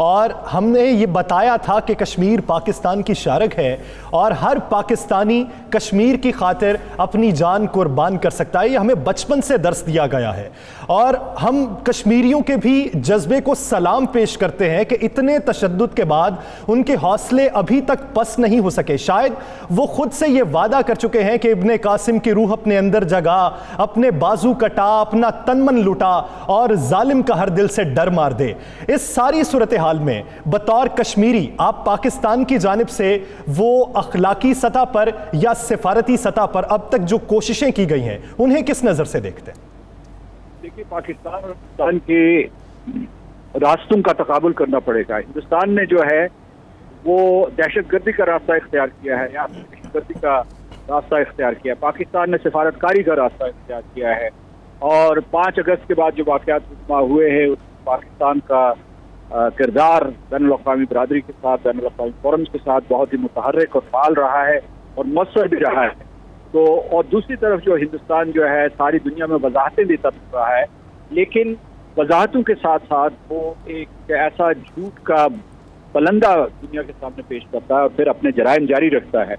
اور ہم نے یہ بتایا تھا کہ کشمیر پاکستان کی شارک ہے اور ہر پاکستانی کشمیر کی خاطر اپنی جان قربان کر سکتا ہے. یہ ہمیں بچپن سے درس دیا گیا ہے اور ہم کشمیریوں کے بھی جذبے کو سلام پیش کرتے ہیں کہ اتنے تشدد کے بعد ان کے حوصلے ابھی تک پست نہیں ہو سکے. شاید وہ خود سے یہ وعدہ کر چکے ہیں کہ ابن قاسم کی روح اپنے اندر جگا, اپنے بازو کٹا, اپنا تن من لوٹا اور ظالم کا ہر دل سے ڈر مار دے. اس ساری صورتحال میں بطور کشمیری آپ پاکستان کی جانب سے وہ اخلاقی سطح پر یا سفارتی سطح پر اب تک جو کوششیں کی گئی ہیں انہیں کس نظر سے دیکھتے ہیں؟ دیکھیے, پاکستان اور ہندوستان کے راستوں کا تقابل کرنا پڑے گا. ہندوستان نے جو ہے وہ دہشت گردی کا راستہ اختیار کیا ہے یا دہشت گردی کا راستہ اختیار کیا ہے. پاکستان نے سفارتکاری کا راستہ اختیار کیا ہے اور 5 اگست کے بعد جو واقعات رونما ہوئے ہیں پاکستان کا کردار بین الاقوامی برادری کے ساتھ, بین الاقوامی فورمز کے ساتھ بہت ہی متحرک اور فعال رہا ہے اور مؤثر بھی رہا ہے. تو اور دوسری طرف جو ہندوستان جو ہے ساری دنیا میں وضاحتیں دیتا رہا ہے, لیکن وضاحتوں کے ساتھ ساتھ وہ ایک ایسا جھوٹ کا پلندہ دنیا کے سامنے پیش کرتا ہے اور پھر اپنے جرائم جاری رکھتا ہے.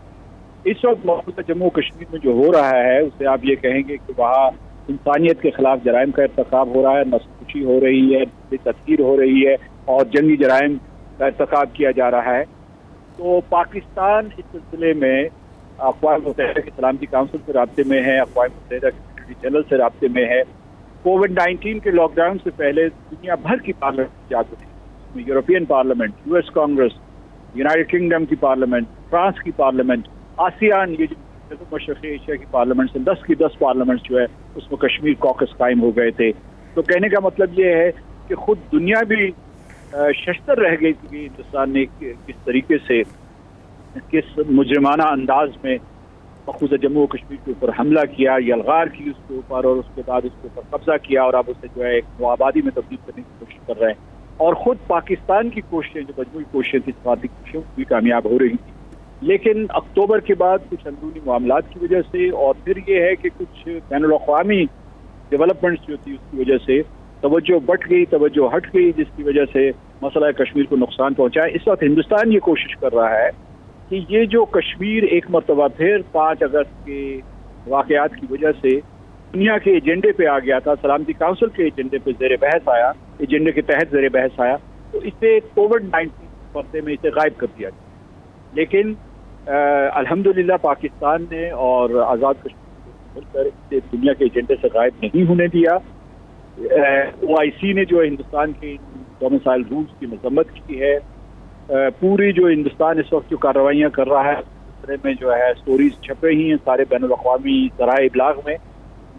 اس وقت موجودہ جموں کشمیر میں جو ہو رہا ہے اسے آپ یہ کہیں گے کہ وہاں انسانیت کے خلاف جرائم کا ارتکاب ہو رہا ہے, نسل کشی ہو رہی ہے, تطہیر ہو رہی ہے اور جنگی جرائم کا ارتکاب کیا جا رہا ہے. تو پاکستان اس سلسلے میں اقوام متحدہ کی سلامتی کونسل سے رابطے میں ہے, اقوام متحدہ کے سیکرٹری جنرل سے رابطے میں ہے. کووڈ-19 کے لاک ڈاؤن سے پہلے دنیا بھر کی پارلیمنٹ جاتی تھی, European parliament, U S Congress, United kingdom کی پارلیمنٹ, فرانس کی پارلیمنٹ, آسیان, یہ جو مشرقی ایشیا کی پارلیمنٹ سے 10 کی 10 پارلیمنٹ جو ہے اس میں کشمیر کوکس قائم ہو گئے تھے. تو کہنے کا مطلب یہ ہے کہ خود دنیا بھی ششتر رہ گئی تھی کہ ہندوستان نے کس طریقے سے کس مجرمانہ انداز میں مقبوضہ جموں و کشمیر کے اوپر حملہ کیا, یلغار کی اس کے اوپر اور اس کے بعد اس کے اوپر قبضہ کیا اور اب اسے جو ہے ایک نوآبادی میں تبدیل کرنے کی کوشش کر رہے ہیں. اور خود پاکستان کی کوششیں جو مجموعی کوششیں تھیں سفارتی کوششیں بھی کامیاب ہو رہی تھیں, لیکن اکتوبر کے بعد کچھ اندرونی معاملات کی وجہ سے اور پھر یہ ہے کہ کچھ بین الاقوامی ڈیولپمنٹس جو تھی اس کی وجہ سے توجہ بٹ گئی, توجہ ہٹ گئی, جس کی وجہ سے مسئلہ کشمیر کو نقصان پہنچا ہے. اس وقت ہندوستان یہ کوشش کر رہا ہے کہ یہ جو کشمیر ایک مرتبہ پھر 5 اگست کے واقعات کی وجہ سے دنیا کے ایجنڈے پہ آ گیا تھا, سلامتی کونسل کے ایجنڈے پہ زیر بحث آیا, ایجنڈے کے تحت زیر بحث آیا, تو اسے کووڈ-19 پردے میں اسے غائب کر دیا گیا. لیکن الحمدللہ پاکستان نے اور آزاد کشمیر مل کر اسے دنیا کے ایجنڈے سے غائب نہیں ہونے دیا. OIC نے جو ہندوستان کے ڈومیسائل رولز کی مذمت کی ہے, پوری جو ہندوستان اس وقت جو کارروائیاں کر رہا ہے اس طرح میں جو ہے سٹوریز چھپے ہی ہیں سارے بین الاقوامی ذرائع ابلاغ میں,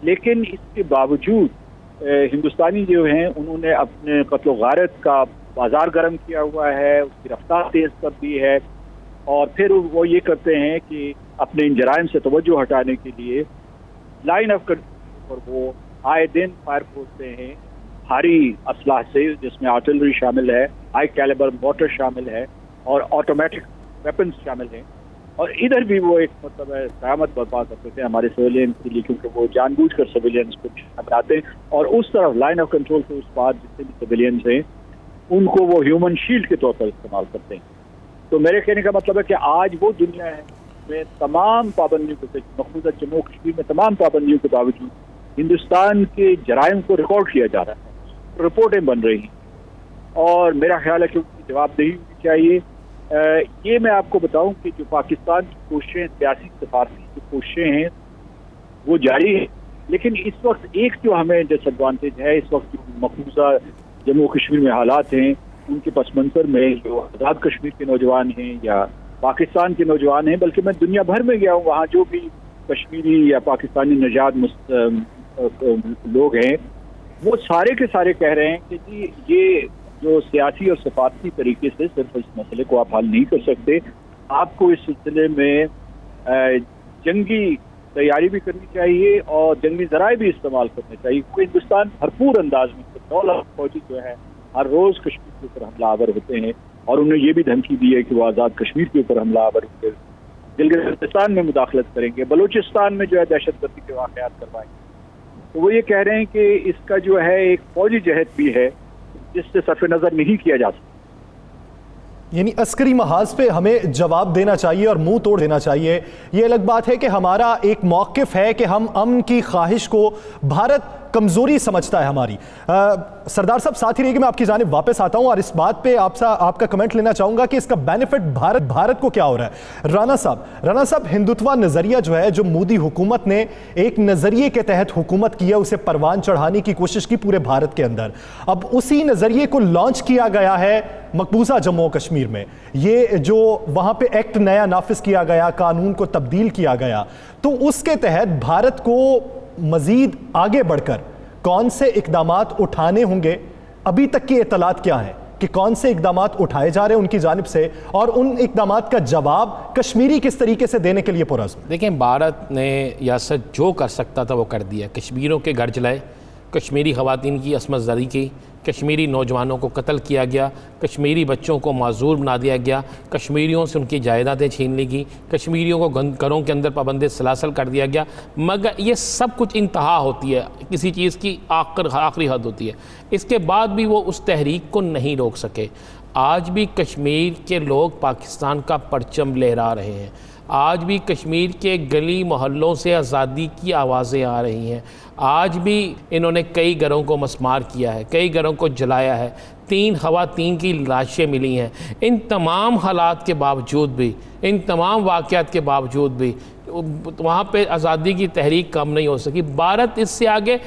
لیکن اس کے باوجود ہندوستانی جو ہیں انہوں نے اپنے قتل و غارت کا بازار گرم کیا ہوا ہے, اس کی رفتار تیز کر دی ہے اور پھر وہ یہ کرتے ہیں کہ اپنے ان جرائم سے توجہ ہٹانے کے لیے لائن آف کنٹرول پر وہ آئے دن فائر کھولتے ہیں بھاری اسلحہ سے, جس میں آرٹلری شامل ہے, ہائی کیلیبر مورٹر شامل ہے اور آٹومیٹک ویپنز شامل ہیں. اور ادھر بھی وہ ایک مطلب قیامت برپا کرتے تھے ہمارے سویلینس کے لیے, کیونکہ وہ جان بوجھ کر سویلینس کو ہٹاتے ہیں اور اس طرف لائن آف کنٹرول سے اس پار جتنے بھی سویلینس ہیں ان کو وہ ہیومن شیلڈ کے طور پر استعمال کرتے ہیں. تو میرے کہنے کا مطلب ہے کہ آج وہ دنیا ہے میں تمام پابندیوں کے مقبوضہ جموں کشمیر میں تمام پابندیوں کے باوجود ہندوستان کے جرائم کو ریکارڈ کیا جا رہا ہے, رپورٹیں بن رہی ہیں اور میرا خیال ہے کہ ان کی جواب دہی ہونی چاہیے. یہ میں آپ کو بتاؤں کہ جو پاکستان کی کوششیں, سیاسی سفارتی جو کوششیں ہیں وہ جاری ہیں, لیکن اس وقت ایک جو ہمیں ڈس ایڈوانٹیج ہے, اس وقت جو مقبوضہ جموں کشمیر میں حالات ہیں ان کے پس منظر میں جو آزاد کشمیر کے نوجوان ہیں یا پاکستان کے نوجوان ہیں, بلکہ میں دنیا بھر میں گیا ہوں, وہاں جو بھی کشمیری یا پاکستانی نژاد لوگ ہیں وہ سارے کے سارے کہہ رہے ہیں کہ جی یہ جو سیاسی اور سفارتی طریقے سے صرف اس مسئلے کو آپ حل نہیں کر سکتے, آپ کو اس سلسلے میں جنگی تیاری بھی کرنی چاہیے اور جنگی ذرائع بھی استعمال کرنے چاہیے. کوئی ہندوستان بھرپور انداز میں 9 لاکھ فوجی جو ہے ہر روز کشمیر کے اوپر حملہ آور ہوتے ہیں اور انہیں یہ بھی دھمکی دی ہے کہ وہ آزاد کشمیر کے اوپر حملہ آور ہوں گے, گلگت میں مداخلت کریں گے, بلوچستان میں جو ہے دہشت گردی کے واقعات کروائیں گے. تو وہ یہ کہہ رہے ہیں کہ اس کا جو ہے ایک فوجی جہد بھی ہے جس سے صرف نظر نہیں کیا جا سکتا. یعنی عسکری محاذ پہ ہمیں جواب دینا چاہیے اور منہ توڑ دینا چاہیے. یہ الگ بات ہے کہ ہمارا ایک موقف ہے کہ ہم امن کی خواہش کو بھارت کمزوری سمجھتا ہے ہماری. سردار صاحب ساتھ ہی رہیے کہ میں آپ کی جانب واپس آتا ہوں اور اس بات پہ آپ کا کمنٹ لینا چاہوں گا کہ اس کا بینیفٹ بھارت کو کیا ہو رہا ہے. رانا صاحب ہندوتوا نظریہ جو ہے، جو مودی حکومت نے ایک نظریے کے تحت حکومت کی ہے، اسے پروان چڑھانے کی کوشش کی پورے بھارت کے اندر. اب اسی نظریے کو لانچ کیا گیا ہے مقبوضہ جموں و کشمیر میں. یہ جو وہاں پہ ایکٹ نیا نافذ کیا گیا، قانون کو تبدیل کیا گیا، تو اس کے تحت بھارت کو مزید آگے بڑھ کر کون سے اقدامات اٹھانے ہوں گے؟ ابھی تک کی اطلاعات کیا ہیں کہ کون سے اقدامات اٹھائے جا رہے ہیں ان کی جانب سے، اور ان اقدامات کا جواب کشمیری کس طریقے سے دینے کے لیے پرعزم؟ دیکھیں، بھارت نے ریاست جو کر سکتا تھا وہ کر دیا. کشمیریوں کے گھر جلائے، کشمیری خواتین کی عصمت زدی کی، کشمیری نوجوانوں کو قتل کیا گیا، کشمیری بچوں کو معذور بنا دیا گیا، کشمیریوں سے ان کی جائیدادیں چھین لی گئی، کشمیریوں کو گھروں کے اندر پابند سلاسل کر دیا گیا. مگر یہ سب کچھ انتہا ہوتی ہے، کسی چیز کی آخری حد ہوتی ہے. اس کے بعد بھی وہ اس تحریک کو نہیں روک سکے. آج بھی کشمیر کے لوگ پاکستان کا پرچم لہرا رہے ہیں. آج بھی کشمیر کے گلی محلوں سے آزادی کی آوازیں آ رہی ہیں. آج بھی انہوں نے کئی گھروں کو مسمار کیا ہے، کئی گھروں کو جلایا ہے. 3 خواتین کی لاشیں ملی ہیں. ان تمام حالات کے باوجود بھی، ان تمام واقعات کے باوجود بھی وہاں پہ آزادی کی تحریک کم نہیں ہو سکی. بھارت اس سے آگے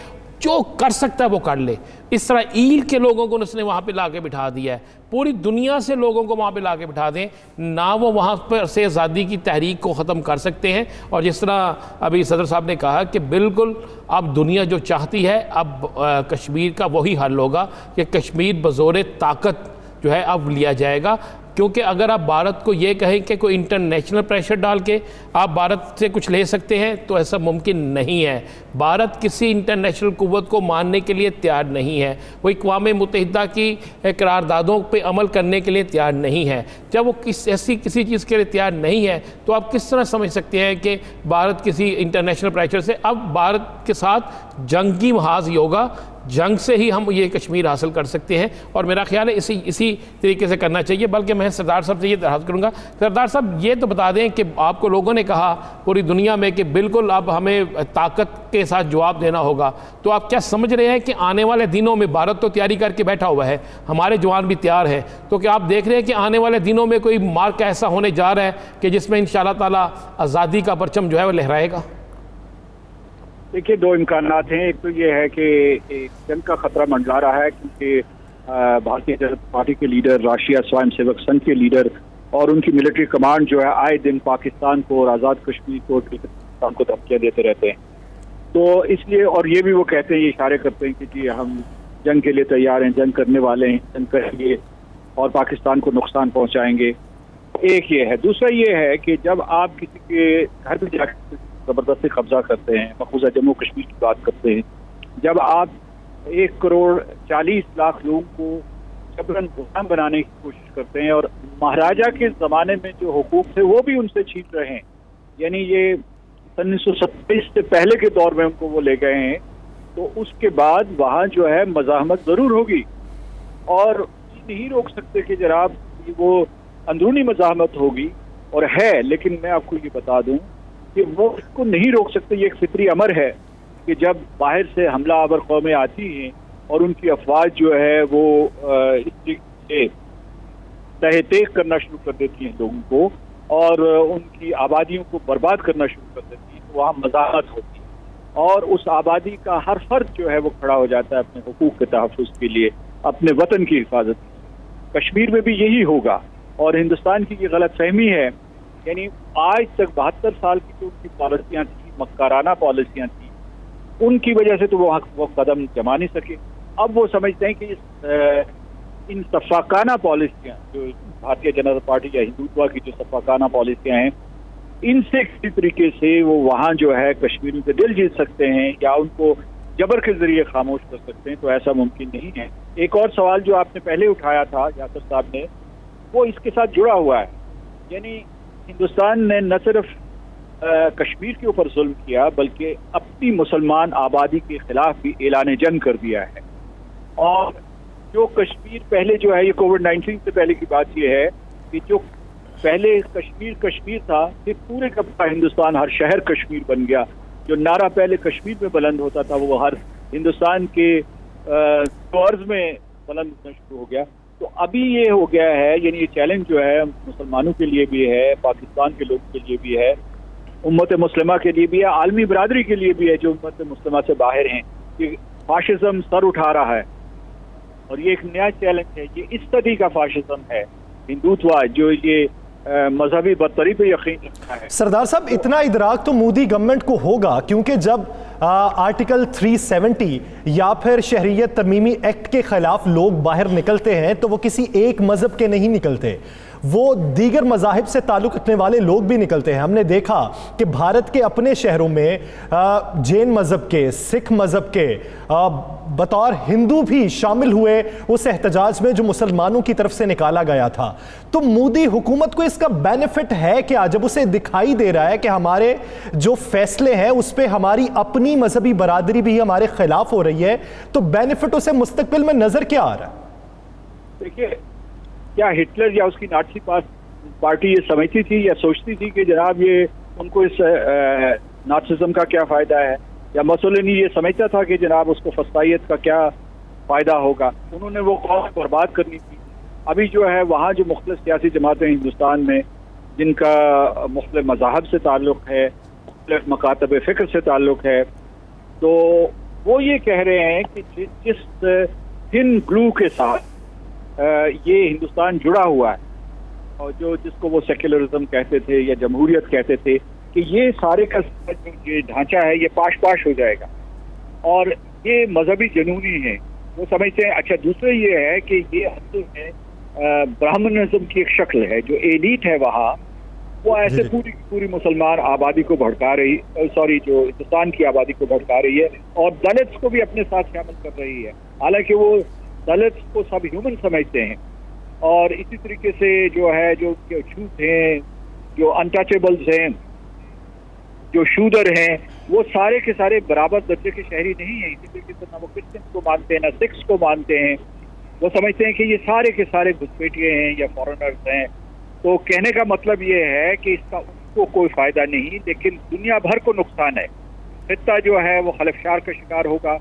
جو کر سکتا ہے وہ کر لے. اسرائیل کے لوگوں کو اس نے وہاں پہ لا کے بٹھا دیا ہے. پوری دنیا سے لوگوں کو وہاں پہ لا کے بٹھا دیں، نہ وہ وہاں پر سے آزادی کی تحریک کو ختم کر سکتے ہیں. اور جس طرح ابھی صدر صاحب نے کہا کہ بالکل اب دنیا جو چاہتی ہے، اب کشمیر کا وہی حل ہوگا کہ کشمیر بزور طاقت جو ہے اب لیا جائے گا. کیونکہ اگر آپ بھارت کو یہ کہیں کہ کوئی انٹرنیشنل پریشر ڈال کے آپ بھارت سے کچھ لے سکتے ہیں، تو ایسا ممکن نہیں ہے. بھارت کسی انٹرنیشنل قوت کو ماننے کے لیے تیار نہیں ہے. وہ اقوام متحدہ کی قراردادوں پہ عمل کرنے کے لیے تیار نہیں ہے. جب وہ ایسی کسی چیز کے لیے تیار نہیں ہے تو آپ کس طرح سمجھ سکتے ہیں کہ بھارت کسی انٹرنیشنل پریشر سے؟ اب بھارت کے ساتھ جنگی محاذ ہی ہوگا. جنگ سے ہی ہم یہ کشمیر حاصل کر سکتے ہیں، اور میرا خیال ہے اسی طریقے سے کرنا چاہیے. بلکہ میں سردار صاحب سے یہ درخواست کروں گا، سردار صاحب یہ تو بتا دیں کہ آپ کو لوگوں نے کہا پوری دنیا میں کہ بالکل اب ہمیں طاقت کے ساتھ جواب دینا ہوگا، تو آپ کیا سمجھ رہے ہیں کہ آنے والے دنوں میں بھارت تو تیاری کر کے بیٹھا ہوا ہے، ہمارے جوان بھی تیار ہیں، تو کیا آپ دیکھ رہے ہیں کہ آنے والے دنوں میں کوئی مارک ایسا ہونے جا رہا ہے کہ جس میں انشاءاللہ تعالیٰ آزادی کا پرچم جو ہے وہ لہرائے گا؟ دیکھیے، 2 امکانات ہیں. ایک تو یہ ہے کہ جنگ کا خطرہ منڈلا رہا ہے، کیونکہ بھارتیہ جنتا پارٹی کے لیڈر، راشٹریہ سوائم سیوک سنگھ کے لیڈر اور ان کی ملٹری کمانڈ جو ہے آئے دن پاکستان کو اور آزاد کشمیر کو دھمکیاں دیتے رہتے ہیں. تو اس لیے، اور یہ بھی وہ کہتے ہیں، یہ اشارے کرتے ہیں کہ جی ہم جنگ کے لیے تیار ہیں، جنگ کرنے والے ہیں، جنگ کریں گے اور پاکستان کو نقصان پہنچائیں گے. ایک یہ ہے. دوسرا یہ ہے کہ جب آپ کسی کے گھر پہ جا کے زبردستی قبضہ کرتے ہیں، مقبوضہ جموں کشمیر کی بات کرتے ہیں، جب آپ 1,40,00,000 لوگوں کو جبراً غلام بنانے کی کوشش کرتے ہیں، اور مہاراجہ کے زمانے میں جو حقوق تھے وہ بھی ان سے چھین رہے ہیں، یعنی یہ 1927 سے پہلے کے دور میں ان کو وہ لے گئے ہیں، تو اس کے بعد وہاں جو ہے مزاحمت ضرور ہوگی. اور نہیں روک سکتے کہ جناب وہ اندرونی مزاحمت ہوگی، اور ہے، لیکن میں آپ کو یہ بتا دوں کہ وہ اس کو نہیں روک سکتے. یہ ایک فطری امر ہے کہ جب باہر سے حملہ آور قومیں آتی ہیں اور ان کی افواج جو ہے وہ اس طریقے سے تہہ تیغ کرنا شروع کر دیتی ہیں لوگوں کو، اور ان کی آبادیوں کو برباد کرنا شروع کر دیتی ہیں، تو وہاں مزاحمت ہوتی ہے. اور اس آبادی کا ہر فرد جو ہے وہ کھڑا ہو جاتا ہے اپنے حقوق کے تحفظ کے لیے، اپنے وطن کی حفاظت کے لیے. کشمیر میں بھی یہی ہوگا. اور ہندوستان کی یہ غلط فہمی ہے، یعنی آج تک 72 سال کی جو ان کی پالیسیاں تھیں، مکارانہ پالیسیاں تھیں، ان کی وجہ سے تو وہ قدم جما نہیں سکے. اب وہ سمجھتے ہیں کہ ان سفاکانہ پالیسیاں جو بھارتیہ جنتا پارٹی یا ہندوتوا کی جو سفاکانہ پالیسیاں ہیں، ان سے کسی طریقے سے وہ وہاں جو ہے کشمیریوں کے دل جیت سکتے ہیں یا ان کو جبر کے ذریعے خاموش کر سکتے ہیں، تو ایسا ممکن نہیں ہے. ایک اور سوال جو آپ نے پہلے اٹھایا تھا یاسر صاحب نے، وہ اس کے ساتھ جڑا ہوا ہے. یعنی ہندوستان نے نہ صرف کشمیر کے اوپر ظلم کیا، بلکہ اپنی مسلمان آبادی کے خلاف بھی اعلان جنگ کر دیا ہے. اور جو کشمیر پہلے جو ہے، یہ کووڈ 19 سے پہلے کی بات یہ ہے کہ جو پہلے کشمیر تھا پھر پورے کا پورا ہندوستان ہر شہر کشمیر بن گیا. جو نعرہ پہلے کشمیر میں بلند ہوتا تھا وہ ہر ہندوستان کے طرز میں بلند ہونا شروع ہو گیا. تو ابھی یہ ہو گیا ہے، یعنی یہ چیلنج جو ہے مسلمانوں کے لیے بھی ہے، پاکستان کے لوگوں کے لیے بھی ہے، امت مسلمہ کے لیے بھی ہے، عالمی برادری کے لیے بھی ہے جو امت مسلمہ سے باہر ہیں، کہ فاشزم سر اٹھا رہا ہے اور یہ ایک نیا چیلنج ہے. یہ اس صدی کا فاشزم ہے، ہندوتوا، جو یہ مذہبی برتری پہ یقین رکھتا ہے. سردار صاحب، اتنا ادراک تو مودی گورنمنٹ کو ہوگا، کیونکہ جب آرٹیکل 370 یا پھر شہریت ترمیمی ایکٹ کے خلاف لوگ باہر نکلتے ہیں تو وہ کسی ایک مذہب کے نہیں نکلتے، وہ دیگر مذاہب سے تعلق رکھنے والے لوگ بھی نکلتے ہیں. ہم نے دیکھا کہ بھارت کے اپنے شہروں میں جین مذہب کے، سکھ مذہب کے بطور ہندو بھی شامل ہوئے اس احتجاج میں جو مسلمانوں کی طرف سے نکالا گیا تھا. تو مودی حکومت کو اس کا بینیفٹ ہے کیا جب اسے دکھائی دے رہا ہے کہ ہمارے جو فیصلے ہیں اس پہ ہماری اپنی مذہبی برادری بھی ہمارے خلاف ہو رہی ہے؟ تو بینیفٹ اسے مستقبل میں نظر کیا آ رہا ہے؟ دیکھیے، کیا ہٹلر یا اس کی نازی پارٹی یہ سمجھتی تھی یا سوچتی تھی کہ جناب یہ ان کو اس نازیزم کا کیا فائدہ ہے، یا مسولینی یہ سمجھتا تھا کہ جناب اس کو فسطائیت کا کیا فائدہ ہوگا؟ انہوں نے وہ قوم برباد کرنی تھی. ابھی جو ہے وہاں جو مختلف سیاسی جماعتیں ہندوستان میں جن کا مختلف مذاہب سے تعلق ہے، مختلف مکاتب فکر سے تعلق ہے، تو وہ یہ کہہ رہے ہیں کہ جس تھن گلو کے ساتھ یہ ہندوستان جڑا ہوا ہے، اور جس کو وہ سیکولرزم کہتے تھے یا جمہوریت کہتے تھے، کہ یہ سارے کا یہ ڈھانچہ ہے یہ پاش ہو جائے گا اور یہ مذہبی جنونی ہے. وہ سمجھتے ہیں. اچھا، دوسرے یہ ہے کہ یہ اصل میں برہمنزم کی ایک شکل ہے. جو ایلیٹ ہے وہاں وہ ایسے پوری مسلمان آبادی کو بھڑکا رہی، جو ہندوستان کی آبادی کو بھڑکا رہی ہے، اور دلتس کو بھی اپنے ساتھ شامل کر رہی ہے. حالانکہ وہ دلتس کو سب ہیومن سمجھتے ہیں. اور اسی طریقے سے جو ہے جو چھوت ہیں، جو انٹچیبلز ہیں، جو شودر ہیں، وہ سارے کے سارے برابر درجے کے شہری نہیں ہیں. اسی طریقے سے نہ وہ کرسچنس کو مانتے ہیں، نہ سکھس کو مانتے ہیں. وہ سمجھتے ہیں کہ یہ سارے کے سارے گھسپیٹیے ہیں یا فارنرز ہیں. تو کہنے کا مطلب یہ ہے کہ اس کا ان کو کوئی فائدہ نہیں، لیکن دنیا بھر کو نقصان ہے. خطہ جو ہے وہ خلفشار کا شکار ہوگا.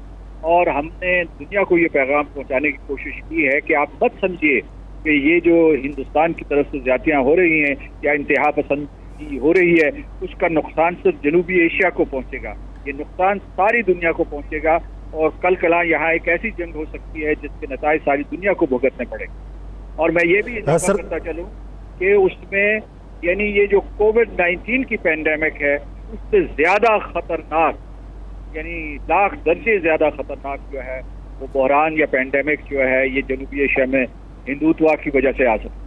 اور ہم نے دنیا کو یہ پیغام پہنچانے کی کوشش کی ہے کہ آپ مت سمجھیے کہ یہ جو ہندوستان کی طرف سے زیادتیاں ہو رہی ہیں یا انتہا پسندی ہو رہی ہے، اس کا نقصان صرف جنوبی ایشیا کو پہنچے گا. یہ نقصان ساری دنیا کو پہنچے گا، اور کل کلاں یہاں ایک ایسی جنگ ہو سکتی ہے جس کے نتائج ساری دنیا کو بھگتنے پڑے. اور میں یہ بھی اضافہ کرتا چلوں کہ اس میں یعنی یہ جو کووڈ-19 کی پینڈیمک ہے اس سے زیادہ خطرناک، یعنی لاکھ درجے زیادہ خطرناک جو ہے وہ بحران یا پینڈیمک جو ہے یہ جنوبی ایشیا میں ہندوتوا کی وجہ سے آ سکتی ہے.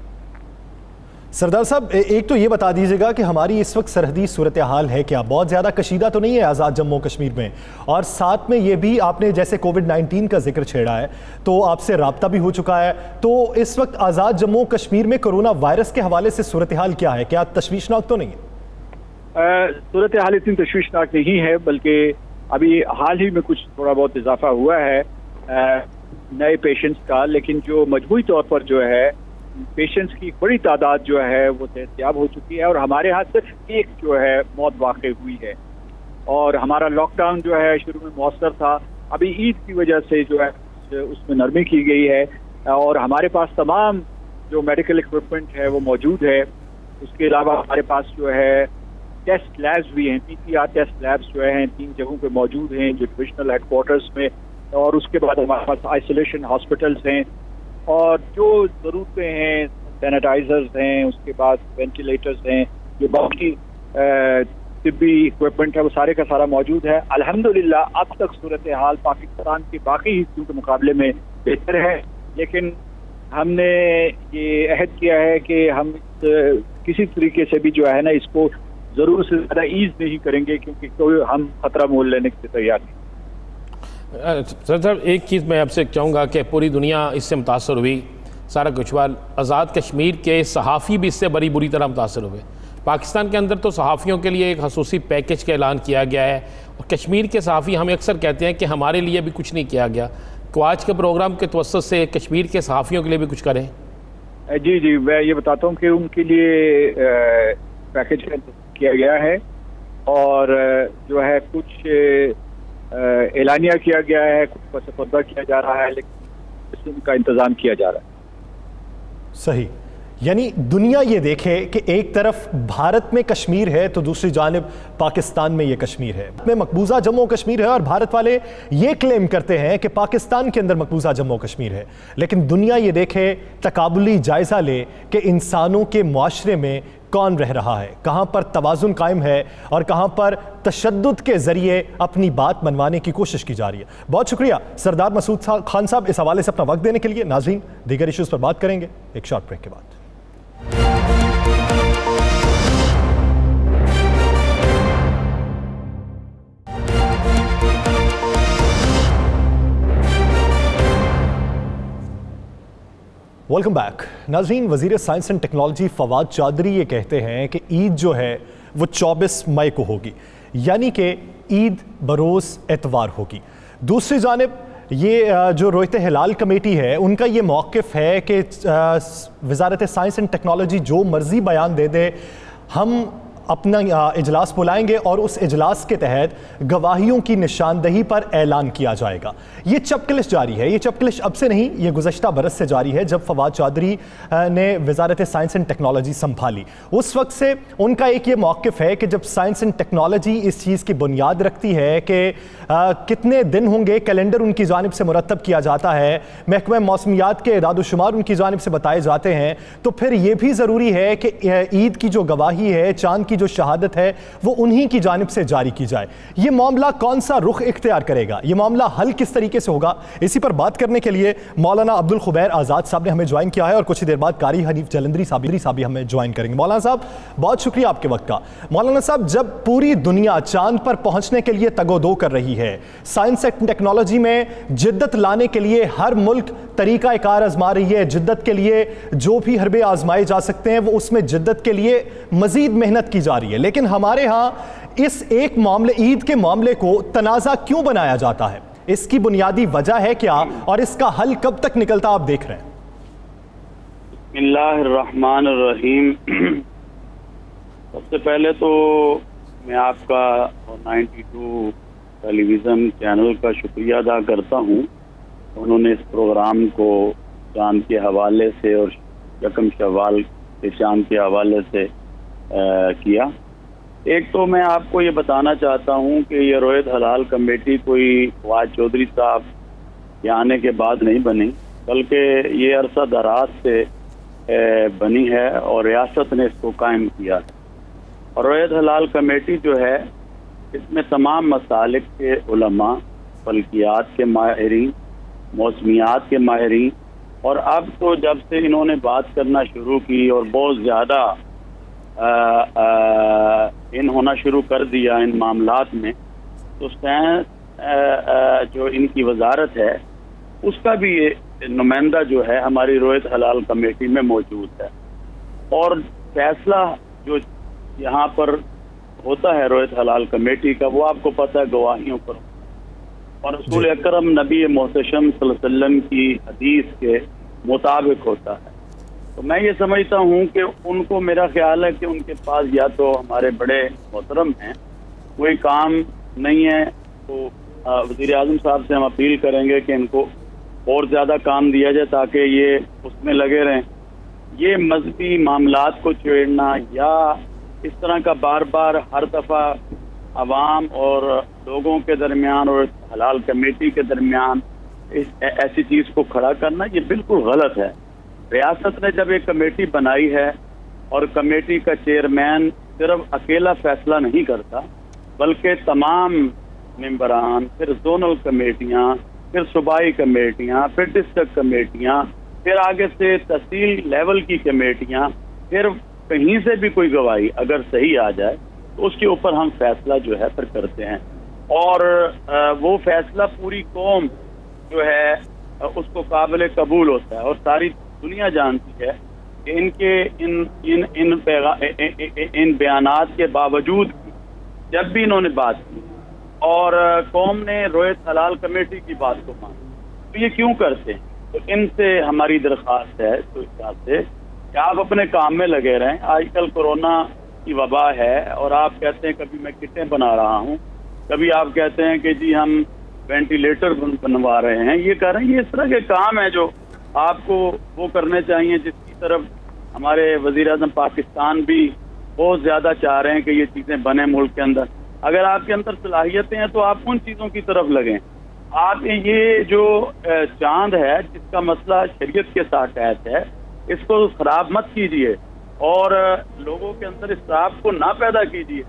سردار صاحب، ایک تو یہ بتا دیجیے گا کہ ہماری اس وقت سرحدی صورتحال ہے کیا؟ بہت زیادہ کشیدہ تو نہیں ہے آزاد جموں کشمیر میں؟ اور ساتھ میں یہ بھی آپ نے جیسے کووڈ-19 کا ذکر چھیڑا ہے تو آپ سے رابطہ بھی ہو چکا ہے، تو اس وقت آزاد جموں کشمیر میں کرونا وائرس کے حوالے سے صورتحال کیا ہے؟ کیا تشویشناک تو نہیں ہے؟ صورتحال اتنی تشویشناک نہیں ہے، بلکہ ابھی حال ہی میں کچھ تھوڑا بہت اضافہ ہوا ہے نئے پیشنٹس کا، لیکن جو مجموعی طور پر جو ہے پیشنٹس کی بڑی تعداد جو ہے وہ صحتیاب ہو چکی ہے. اور ہمارے ہاں صرف ایک جو ہے موت واقع ہوئی ہے. اور ہمارا لاک ڈاؤن جو ہے شروع میں مؤثر تھا، ابھی عید کی وجہ سے جو ہے اس میں نرمی کی گئی ہے. اور ہمارے پاس تمام جو میڈیکل اکوپمنٹ ہے وہ موجود ہے. اس کے علاوہ ہمارے پاس جو ہے ٹیسٹ لیبس بھی ہیں، PCR ٹیسٹ لیبس جو ہیں 3 جگہوں پہ موجود ہیں، جو ڈویژنل ہیڈ کوارٹرز میں. اور اس کے بعد ہمارے پاس آئسولیشن ہاسپٹلس ہیں، اور جو ضرورتیں ہیں سینیٹائزرز ہیں، اس کے بعد وینٹیلیٹرز ہیں، جو باقی طبی اکوپمنٹ ہے وہ سارے کا سارا موجود ہے. الحمدللہ اب تک صورتحال پاکستان کے باقی حصوں کے مقابلے میں بہتر ہے. لیکن ہم نے یہ عہد کیا ہے کہ ہم کسی طریقے سے بھی جو ہے نا اس کو ضرور سے زیادہ ایز نہیں کریں گے، کیونکہ کوئی ہم خطرہ مول لینے کے تیار نہیں. سر صاحب، ایک چیز میں آپ سے چاہوں گا کہ پوری دنیا اس سے متاثر ہوئی، سارا کچھوال آزاد کشمیر کے صحافی بھی اس سے بڑی بری طرح متاثر ہوئے. پاکستان کے اندر تو صحافیوں کے لیے ایک خصوصی پیکیج کا اعلان کیا گیا ہے، اور کشمیر کے صحافی ہمیں اکثر کہتے ہیں کہ ہمارے لیے بھی کچھ نہیں کیا گیا. تو آج کے پروگرام کے توسط سے کشمیر کے صحافیوں کے لیے بھی کچھ کریں. جی جی، میں یہ بتاتا ہوں کہ ان کے لیے پیکیج کیا گیا ہے اور جو ہے کچھ اعلانیہ کیا گیا ہے، کچھ پس پردہ کیا جا رہا ہے، لیکن اس کا انتظام کیا جا رہا ہے۔ صحیح، یعنی دنیا یہ دیکھے کہ ایک طرف بھارت میں کشمیر ہے تو دوسری جانب پاکستان میں یہ کشمیر ہے، میں مقبوضہ جموں و کشمیر ہے، اور بھارت والے یہ کلیم کرتے ہیں کہ پاکستان کے اندر مقبوضہ جموں و کشمیر ہے، لیکن دنیا یہ دیکھے، تقابلی جائزہ لے کہ انسانوں کے معاشرے میں کون رہ رہا ہے، کہاں پر توازن قائم ہے اور کہاں پر تشدد کے ذریعے اپنی بات منوانے کی کوشش کی جا رہی ہے۔ بہت شکریہ سردار مسعود خان صاحب اس حوالے سے اپنا وقت دینے کے لیے۔ ناظرین، دیگر ایشوز پر بات کریں گے ایک شارٹ بریک کے بعد۔ Welcome back. ناظرین، وزیر science and technology Fawad Chaudhry یہ کہتے ہیں کہ عید جو ہے وہ 24 مئی کو ہوگی، یعنی کہ عید بروز اتوار ہوگی۔ دوسری جانب یہ جو رویت ہلال کمیٹی ہے ان کا یہ موقف ہے کہ وزارت سائنس اینڈ ٹیکنالوجی جو مرضی بیان دے دے، ہم اپنا اجلاس بلائیں گے اور اس اجلاس کے تحت گواہیوں کی نشاندہی پر اعلان کیا جائے گا۔ یہ چپکلش جاری ہے، یہ چپکلش اب سے نہیں، یہ گزشتہ برس سے جاری ہے جب فواد چودھری نے وزارت سائنس اینڈ ٹیکنالوجی سنبھالی۔ اس وقت سے ان کا ایک یہ موقف ہے کہ جب سائنس اینڈ ٹیکنالوجی اس چیز کی بنیاد رکھتی ہے کہ کتنے دن ہوں گے، کیلنڈر ان کی جانب سے مرتب کیا جاتا ہے، محکمہ موسمیات کے اعداد و شمار ان کی جانب سے بتائے جاتے ہیں، تو پھر یہ بھی ضروری ہے کہ عید کی جو گواہی ہے، چاند کی جو شہادت ہے، وہ انہی کی جانب سے جاری کی جائے۔ یہ معاملہ کون سا رخ اختیار کرے گا، یہ معاملہ حل کس طریقے سے ہوگا، اسی پر بات کرنے کے لیے مولانا عبدالخبیر آزاد صاحب نے ہمیں جوائن کیا ہے، اور کچھ ہی دیر بعد قاری حنیف جلندری صاحب بھی ہمیں جوائن کریں گے۔ مولانا صاحب، بہت شکریہ آپ کے وقت کا۔ مولانا صاحب، جب پوری دنیا چاند پر پہنچنے کے لیے تگ و دو کر رہی ہے، سائنس اینڈ ٹیکنالوجی میں جدت لانے کے لیے ہر ملک طریقہ کار آزما رہی ہے، جدت کے لیے جو بھی حربے آزمائے جا سکتے ہیں وہ اس میں جدت کے لیے مزید محنت کی جا رہی ہے، لیکن ہمارے ہاں اس ایک معاملے، عید کے معاملے کو تنازع کیوں بنایا جاتا ہے؟ اس کی بنیادی وجہ ہے کیا اور اس کا حل کب تک نکلتا آپ دیکھ رہے ہیں؟ بسم اللہ الرحمن الرحیم۔ سب سے پہلے تو میں آپ کا 92 ٹیلی ویژن چینل کا شکریہ ادا کرتا ہوں، انہوں نے اس پروگرام کو چاند کے حوالے سے اور یکم شوال کے چاند کے حوالے سے کیا۔ ایک تو میں آپ کو یہ بتانا چاہتا ہوں کہ یہ رویت ہلال کمیٹی کوئی فواد چودھری صاحب کے آنے کے بعد نہیں بنی، بلکہ یہ عرصہ دراز سے بنی ہے اور ریاست نے اس کو قائم کیا۔ اور رویت ہلال کمیٹی جو ہے اس میں تمام مسالک کے علماء، فلکیات کے ماہرین، موسمیات کے ماہرین، اور اب تو جب سے انہوں نے بات کرنا شروع کی اور بہت زیادہ ان ہونا شروع کر دیا ان معاملات میں، تو جو ان کی وزارت ہے اس کا بھی نمائندہ جو ہے ہماری رویت ہلال کمیٹی میں موجود ہے، اور فیصلہ جو یہاں پر ہوتا ہے رویت ہلال کمیٹی کا، وہ آپ کو پتہ ہے گواہیوں پر اور رسول اکرم نبی محتشم صلی اللہ علیہ وسلم کی حدیث کے مطابق ہوتا ہے۔ تو میں یہ سمجھتا ہوں کہ ان کو، میرا خیال ہے کہ ان کے پاس یا تو ہمارے بڑے محترم ہیں، کوئی کام نہیں ہے، تو وزیر اعظم صاحب سے ہم اپیل کریں گے کہ ان کو اور زیادہ کام دیا جائے تاکہ یہ اس میں لگے رہیں۔ یہ مذہبی معاملات کو چھیڑنا یا اس طرح کا بار بار ہر دفعہ عوام اور لوگوں کے درمیان اور حلال کمیٹی کے درمیان ایسی چیز کو کھڑا کرنا، یہ بالکل غلط ہے۔ ریاست نے جب ایک کمیٹی بنائی ہے اور کمیٹی کا چیئرمین صرف اکیلا فیصلہ نہیں کرتا بلکہ تمام ممبران، پھر زونل کمیٹیاں، پھر صوبائی کمیٹیاں، پھر ڈسٹرکٹ کمیٹیاں، پھر آگے سے تحصیل لیول کی کمیٹیاں، پھر کہیں سے بھی کوئی گواہی اگر صحیح آ جائے تو اس کے اوپر ہم فیصلہ جو ہے پھر کرتے ہیں، اور وہ فیصلہ پوری قوم جو ہے اس کو قابل قبول ہوتا ہے، اور ساری دنیا جانتی ہے کہ ان کے ان بیانات کے باوجود جب بھی انہوں نے بات کی اور قوم نے رویت ہلال کمیٹی کی بات کو مانا، تو یہ کیوں کرتے ہیں؟ تو ان سے ہماری درخواست ہے تو اس بات سے کہ آپ اپنے کام میں لگے رہیں. آج کل کورونا کی وبا ہے اور آپ کہتے ہیں کبھی میں کٹیں بنا رہا ہوں, کبھی آپ کہتے ہیں کہ جی ہم وینٹیلیٹر بنوا رہے ہیں, یہ کر رہے ہیں. یہ اس طرح کے کام ہیں جو آپ کو وہ کرنے چاہیے, جس کی طرف ہمارے وزیر اعظم پاکستان بھی بہت زیادہ چاہ رہے ہیں کہ یہ چیزیں بنیں ملک کے اندر. اگر آپ کے اندر صلاحیتیں ہیں تو آپ ان چیزوں کی طرف لگیں. آپ یہ جو چاند ہے جس کا مسئلہ شریعت کے ساتھ ٹیچ ہے, اس کو خراب مت کیجیے اور لوگوں کے اندر اسراف کو نہ پیدا کیجیے.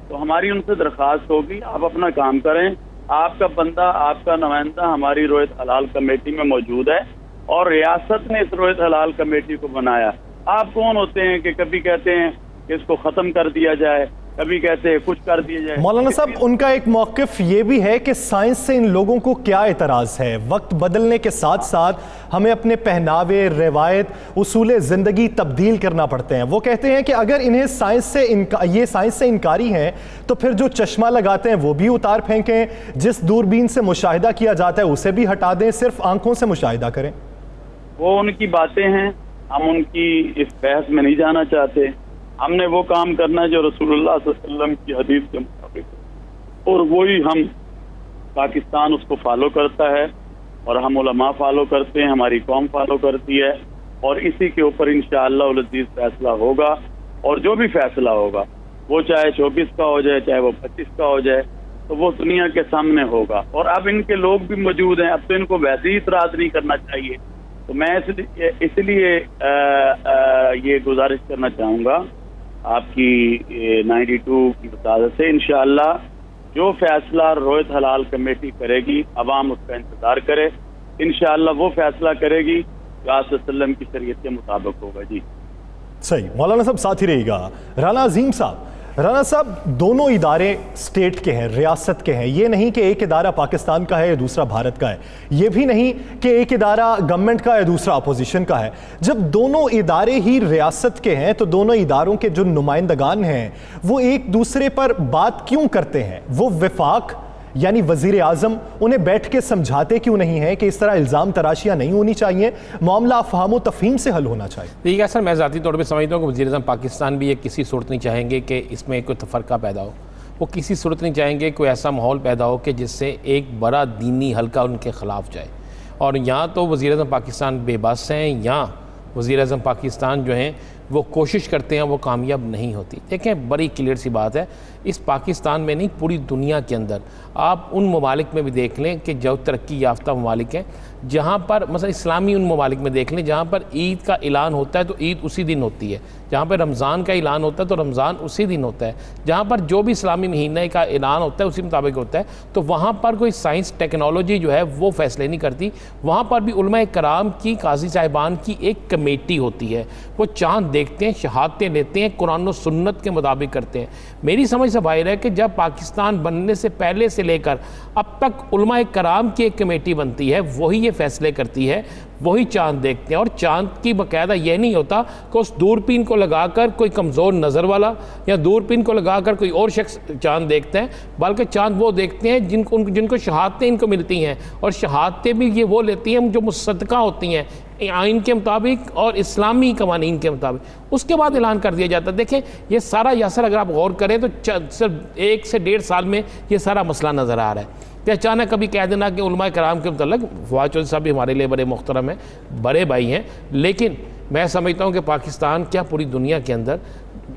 تو ہماری ان سے درخواست ہوگی آپ اپنا کام کریں. آپ کا بندہ, آپ کا نمائندہ ہماری رویت حلال کمیٹی میں موجود ہے اور ریاست نے اس رویت حلال کمیٹی کو بنایا. آپ کون ہوتے ہیں کہ کبھی کہتے ہیں کہ اس کو ختم کر دیا جائے, کبھی کہتے ہیں کچھ کر دیا جائے. مولانا صاحب, ان کا ایک موقف یہ بھی ہے کہ سائنس سے ان لوگوں کو کیا اعتراض ہے. وقت بدلنے کے ساتھ ساتھ ہمیں اپنے پہناوے, روایت, اصول زندگی تبدیل کرنا پڑتے ہیں. وہ کہتے ہیں کہ اگر انہیں یہ سائنس سے انکاری ہیں تو پھر جو چشمہ لگاتے ہیں وہ بھی اتار پھینکیں, جس دوربین سے مشاہدہ کیا جاتا ہے اسے بھی ہٹا دیں, صرف آنکھوں سے مشاہدہ کریں. وہ ان کی باتیں ہیں, ہم ان کی اس بحث میں نہیں جانا چاہتے. ہم نے وہ کام کرنا ہے جو رسول اللہ صلی اللہ علیہ وسلم کی حدیث کے مطابق, اور وہی ہم پاکستان اس کو فالو کرتا ہے اور ہم علماء فالو کرتے ہیں, ہماری قوم فالو کرتی ہے, اور اسی کے اوپر انشاءاللہ العزیز فیصلہ ہوگا. اور جو بھی فیصلہ ہوگا وہ چاہے 24 کا ہو جائے چاہے وہ 25 کا ہو جائے, تو وہ دنیا کے سامنے ہوگا. اور اب ان کے لوگ بھی موجود ہیں, اب تو ان کو ویسے ہی اعتراض نہیں کرنا چاہیے. تو میں اس لیے یہ گزارش کرنا چاہوں گا آپ کی 92 کی وساطت سے, انشاءاللہ جو فیصلہ رویت حلال کمیٹی کرے گی عوام اس کا انتظار کرے. انشاءاللہ وہ فیصلہ کرے گی جو آپ صلی اللہ علیہ وسلم کی شریعت کے مطابق ہوگا. جی صحیح. مولانا صاحب ساتھ ہی رہے گا. رانا عظیم صاحب, رانا صاحب دونوں ادارے اسٹیٹ کے ہیں, ریاست کے ہیں. یہ نہیں کہ ایک ادارہ پاکستان کا ہے یا دوسرا بھارت کا ہے, یہ بھی نہیں کہ ایک ادارہ گورنمنٹ کا ہے دوسرا اپوزیشن کا ہے. جب دونوں ادارے ہی ریاست کے ہیں تو دونوں اداروں کے جو نمائندگان ہیں وہ ایک دوسرے پر بات کیوں کرتے ہیں؟ وہ وفاق یعنی وزیر اعظم انہیں بیٹھ کے سمجھاتے کیوں نہیں ہیں کہ اس طرح الزام تراشیاں نہیں ہونی چاہیے, معاملہ افہام و تفہیم سے حل ہونا چاہیے؟ ٹھیک ہے سر, میں ذاتی طور پہ سمجھتا ہوں کہ وزیر اعظم پاکستان بھی یہ کسی صورت نہیں چاہیں گے کہ اس میں کوئی تفرقہ پیدا ہو. وہ کسی صورت نہیں چاہیں گے کوئی ایسا ماحول پیدا ہو کہ جس سے ایک بڑا دینی حلقہ ان کے خلاف جائے. اور یہاں تو وزیر اعظم پاکستان بے بس ہیں, یا وزیر اعظم پاکستان جو ہیں وہ کوشش کرتے ہیں وہ کامیاب نہیں ہوتی. دیکھیں بڑی کلیئر سی بات ہے, اس پاکستان میں نہیں پوری دنیا کے اندر آپ ان ممالک میں بھی دیکھ لیں کہ جو ترقی یافتہ ممالک ہیں, جہاں پر مثلا اسلامی ان ممالک میں دیکھ لیں جہاں پر عید کا اعلان ہوتا ہے تو عید اسی دن ہوتی ہے, جہاں پر رمضان کا اعلان ہوتا ہے تو رمضان اسی دن ہوتا ہے, جہاں پر جو بھی اسلامی مہینہ کا اعلان ہوتا ہے اسی مطابق ہوتا ہے. تو وہاں پر کوئی سائنس ٹیکنالوجی جو ہے وہ فیصلے نہیں کرتی. وہاں پر بھی علماء کرام کی, قاضی صاحبان کی ایک کمیٹی ہوتی ہے, وہ چاند دیکھتے ہیں, شہادتیں لیتے ہیں, قرآن و سنت کے مطابق کرتے ہیں. میری سمجھ سے ظاہر ہے کہ جب پاکستان بننے سے پہلے سے لے کر اب تک علماء کرام کی ایک کمیٹی بنتی ہے, وہی یہ فیصلے کرتی ہے, وہی چاند دیکھتے ہیں. اور چاند کی باقاعدہ یہ نہیں ہوتا کہ اس دوربین کو لگا کر کوئی کمزور نظر والا یا دوربین کو لگا کر کوئی اور شخص چاند دیکھتا ہے, بلکہ چاند وہ دیکھتے ہیں جن کو شہادتیں ان کو ملتی ہیں, اور شہادتیں بھی یہ وہ لیتی ہیں جو مصدقہ ہوتی ہیں آئین کے مطابق اور اسلامی قوانین کے مطابق. اس کے بعد اعلان کر دیا جاتا ہے. دیکھیں یہ سارا یاسر اگر آپ غور کریں تو صرف 1 سے 1.5 سال میں یہ سارا مسئلہ نظر آ رہا ہے. کہ اچانک کبھی کہہ دینا کہ علماء کرام کے متعلق, فواد چودھری صاحب بھی ہمارے لیے بڑے محترم ہیں, بڑے بھائی ہیں, لیکن میں سمجھتا ہوں کہ پاکستان کیا پوری دنیا کے اندر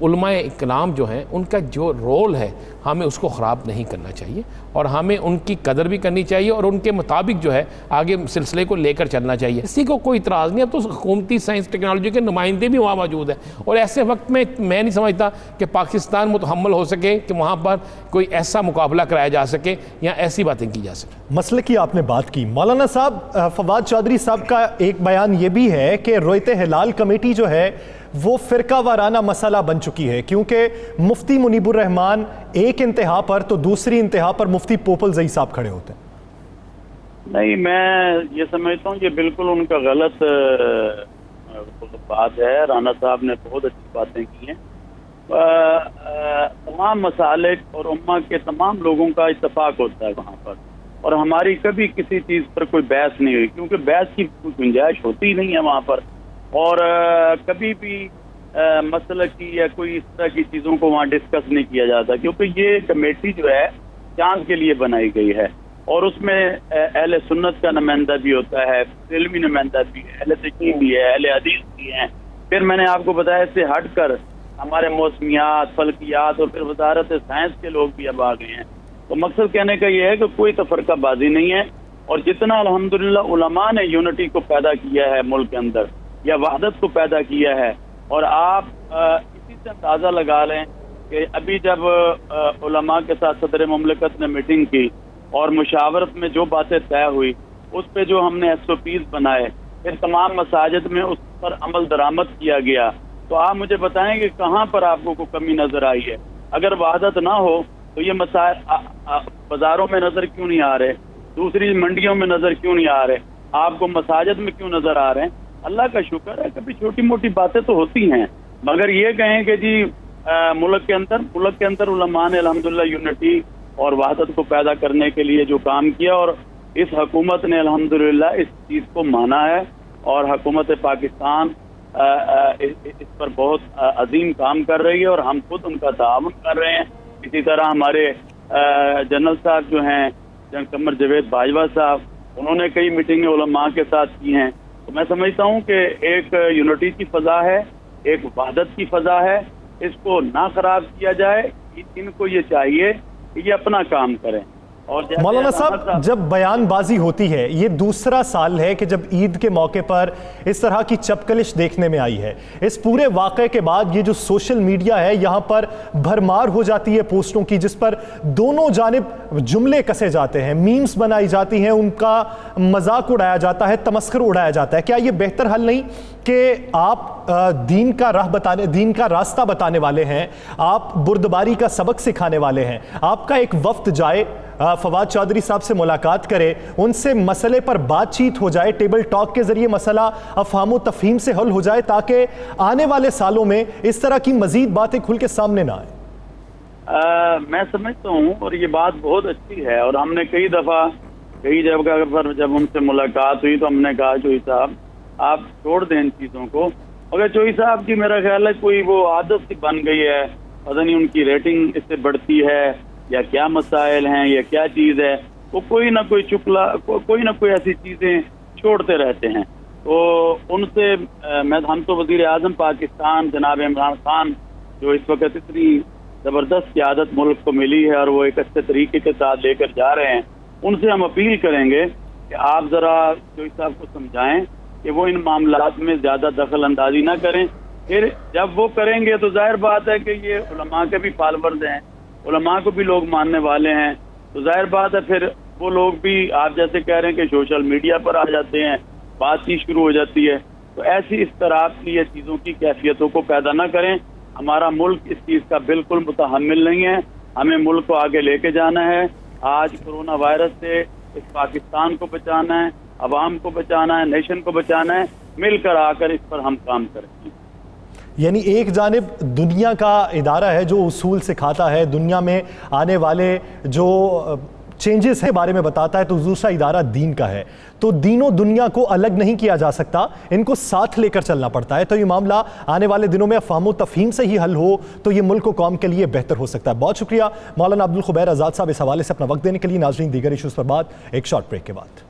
علماء کرام جو ہیں ان کا جو رول ہے ہمیں اس کو خراب نہیں کرنا چاہیے, اور ہمیں ان کی قدر بھی کرنی چاہیے اور ان کے مطابق جو ہے آگے سلسلے کو لے کر چلنا چاہیے. اسی کو کوئی اعتراض نہیں. اب تو حکومتی سائنس ٹیکنالوجی کے نمائندے بھی وہاں موجود ہیں, اور ایسے وقت میں نہیں سمجھتا کہ پاکستان متحمل ہو سکے کہ وہاں پر کوئی ایسا مقابلہ کرایا جا سکے یا ایسی باتیں کی جا سکے. مسئلے کی آپ نے بات کی. مولانا صاحب, فواد چودھری صاحب کا ایک بیان یہ بھی ہے کہ رویت ہلال کمیٹی جو ہے وہ فرقہ وارانہ مسئلہ بن چکی ہے, کیونکہ مفتی منیب الرحمان ایک انتہا پر تو دوسری انتہا پر مفتی پوپل زئی صاحب کھڑے ہوتے ہیں. نہیں, میں یہ سمجھتا ہوں یہ بالکل ان کا غلط بات ہے. رانا صاحب نے بہت اچھی باتیں کی ہیں. تمام مسالک اور امہ کے تمام لوگوں کا اتفاق ہوتا ہے وہاں پر, اور ہماری کبھی کسی چیز پر کوئی بحث نہیں ہوئی, کیونکہ بحث کی کوئی گنجائش ہوتی ہی نہیں ہے وہاں پر. اور کبھی بھی مسئلہ کی یا کوئی اس طرح کی چیزوں کو وہاں ڈسکس نہیں کیا جاتا، کیونکہ یہ کمیٹی جو ہے چاند کے لیے بنائی گئی ہے، اور اس میں اہل سنت کا نمائندہ بھی ہوتا ہے، علمی نمائندہ بھی ہے، اہل تشریع بھی ہے، اہل حدیث بھی ہیں، پھر میں نے آپ کو بتایا اس سے ہٹ کر ہمارے موسمیات، فلکیات اور پھر وزارت سائنس کے لوگ بھی اب آ گئے ہیں۔ تو مقصد کہنے کا یہ ہے کہ کوئی تفرقہ بازی نہیں ہے، اور جتنا الحمدللہ علماء نے یونٹی کو پیدا کیا ہے ملک کے اندر یا وحدت کو پیدا کیا ہے، اور آپ اسی سے اندازہ لگا لیں کہ ابھی جب علماء کے ساتھ صدر مملکت نے میٹنگ کی اور مشاورت میں جو باتیں طے ہوئی، اس پہ جو ہم نے SOPs بنائے، پھر تمام مساجد میں اس پر عمل درآمد کیا گیا، تو آپ مجھے بتائیں کہ کہاں پر آپ کو کوئی کمی نظر آئی ہے؟ اگر وحدت نہ ہو تو یہ مسائل بازاروں میں نظر کیوں نہیں آ رہے، دوسری منڈیوں میں نظر کیوں نہیں آ رہے، آپ کو مساجد میں کیوں نظر آ رہے ہیں؟ اللہ کا شکر ہے کبھی چھوٹی موٹی باتیں تو ہوتی ہیں، مگر یہ کہیں کہ جی ملک کے اندر علماء نے الحمدللہ یونٹی اور وحدت کو پیدا کرنے کے لیے جو کام کیا، اور اس حکومت نے الحمدللہ اس چیز کو مانا ہے، اور حکومت پاکستان اس پر بہت عظیم کام کر رہی ہے، اور ہم خود ان کا تعاون کر رہے ہیں۔ اسی طرح ہمارے جنرل صاحب جو ہیں جنرل قمر جاوید باجوہ صاحب، انہوں نے کئی میٹنگیں علماء کے ساتھ کی ہیں۔ تو میں سمجھتا ہوں کہ ایک یونٹی کی فضا ہے، ایک وحدت کی فضا ہے، اس کو نہ خراب کیا جائے، ان کو یہ چاہیے کہ یہ اپنا کام کریں۔ اور مولانا صاحب، جب بیان بازی ہوتی ہے، یہ دوسرا سال ہے کہ جب عید کے موقع پر اس طرح کی چپکلش دیکھنے میں آئی ہے، اس پورے واقعے کے بعد یہ جو سوشل میڈیا ہے یہاں پر بھرمار ہو جاتی ہے پوسٹوں کی، جس پر دونوں جانب جملے کسے جاتے ہیں، میمز بنائی جاتی ہیں، ان کا مذاق اڑایا جاتا ہے، تمسخر اڑایا جاتا ہے۔ کیا یہ بہتر حل نہیں کہ آپ دین کا راستہ بتانے والے ہیں، آپ بردباری کا سبق سکھانے والے ہیں، آپ کا ایک وفد جائے، فواد چودھری صاحب سے ملاقات کرے، ان سے مسئلے پر بات چیت ہو جائے، ٹیبل ٹاک کے ذریعے مسئلہ افہام و تفہیم سے حل ہو جائے، تاکہ آنے والے سالوں میں اس طرح کی مزید باتیں کھل کے سامنے نہ آئیں؟ میں سمجھتا ہوں، اور یہ بات بہت اچھی ہے، اور ہم نے کئی دفعہ کئی جگہ پر جب ان سے ملاقات ہوئی تو ہم نے کہا چوہی صاحب آپ چھوڑ دیں ان چیزوں کو، مگر چوہی صاحب کی میرا خیال ہے کوئی وہ عادت سی بن گئی ہے، پتہ نہیں ان کی ریٹنگ اس سے بڑھتی ہے یا کیا مسائل ہیں یا کیا چیز ہے، وہ کوئی نہ کوئی ایسی چیزیں چھوڑتے رہتے ہیں۔ تو ان سے ہم تو وزیر اعظم پاکستان جناب عمران خان جو اس وقت اتنی زبردست قیادت ملک کو ملی ہے اور وہ ایک اچھے طریقے کے ساتھ لے کر جا رہے ہیں، ان سے ہم اپیل کریں گے کہ آپ ذرا چوہی صاحب کو سمجھائیں کہ وہ ان معاملات میں زیادہ دخل اندازی نہ کریں۔ پھر جب وہ کریں گے تو ظاہر بات ہے کہ یہ علماء کے بھی فالورز ہیں، علماء کو بھی لوگ ماننے والے ہیں، تو ظاہر بات ہے پھر وہ لوگ بھی آپ جیسے کہہ رہے ہیں کہ سوشل میڈیا پر آ جاتے ہیں، بات چیت شروع ہو جاتی ہے، تو ایسی اس طرح کی یہ چیزوں کی کیفیتوں کو پیدا نہ کریں۔ ہمارا ملک اس چیز کا بالکل متحمل نہیں ہے، ہمیں ملک کو آگے لے کے جانا ہے۔ آج کرونا وائرس سے اس پاکستان کو بچانا ہے، عوام کو بچانا ہے، نیشن کو بچانا ہے، مل کر آ کر اس پر ہم کام کریں۔ یعنی ایک جانب دنیا کا ادارہ ہے جو اصول سکھاتا ہے، دنیا میں آنے والے جو چینجز کے بارے میں بتاتا ہے، تو دوسرا ادارہ دین کا ہے، تو دین و دنیا کو الگ نہیں کیا جا سکتا، ان کو ساتھ لے کر چلنا پڑتا ہے۔ تو یہ معاملہ آنے والے دنوں میں افہام و تفہیم سے ہی حل ہو تو یہ ملک و قوم کے لیے بہتر ہو سکتا ہے۔ بہت شکریہ مولانا عبدالخبیر آزاد صاحب اس حوالے سے اپنا وقت دینے کے لیے۔ ناظرین، دیگر ایشوز پر بات ایک شارٹ بریک کے بعد۔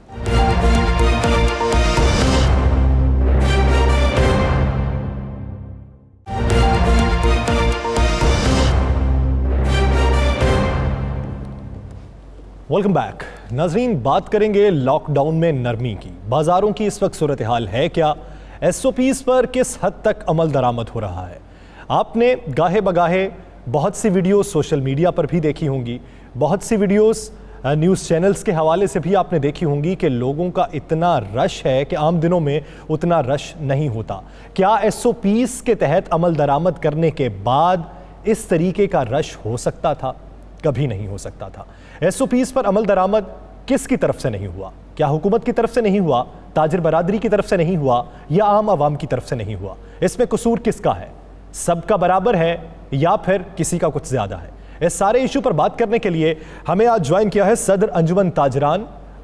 Welcome back. ناظرین، بات کریں گے لاک ڈاؤن میں نرمی کی۔ بازاروں کی اس وقت صورتحال ہے کیا؟ SOPs پر کس حد تک عمل درآمد ہو رہا ہے؟ آپ نے گاہے بگاہے بہت سی ویڈیوز سوشل میڈیا پر بھی دیکھی ہوں گی، بہت سی ویڈیوز نیوز چینلز کے حوالے سے بھی آپ نے دیکھی ہوں گی کہ لوگوں کا اتنا رش ہے کہ عام دنوں میں اتنا رش نہیں ہوتا۔ کیا SOPs کے تحت عمل درآمد کرنے کے بعد اس طریقے کا رش ہو سکتا تھا؟ کبھی نہیں ہو سکتا تھا۔ SOPs پر عمل درآمد کس کی طرف سے نہیں ہوا؟ کیا حکومت کی طرف سے نہیں ہوا، تاجر برادری کی طرف سے نہیں ہوا، یا عام عوام کی طرف سے نہیں ہوا؟ اس میں قصور کس کا ہے؟ سب کا برابر ہے یا پھر کسی کا کچھ زیادہ ہے؟ اس سارے ایشو پر بات کرنے کے لیے ہمیں آج جوائن کیا ہے صدر انجمن تاجران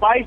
22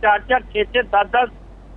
4-4, 6-6, 10-10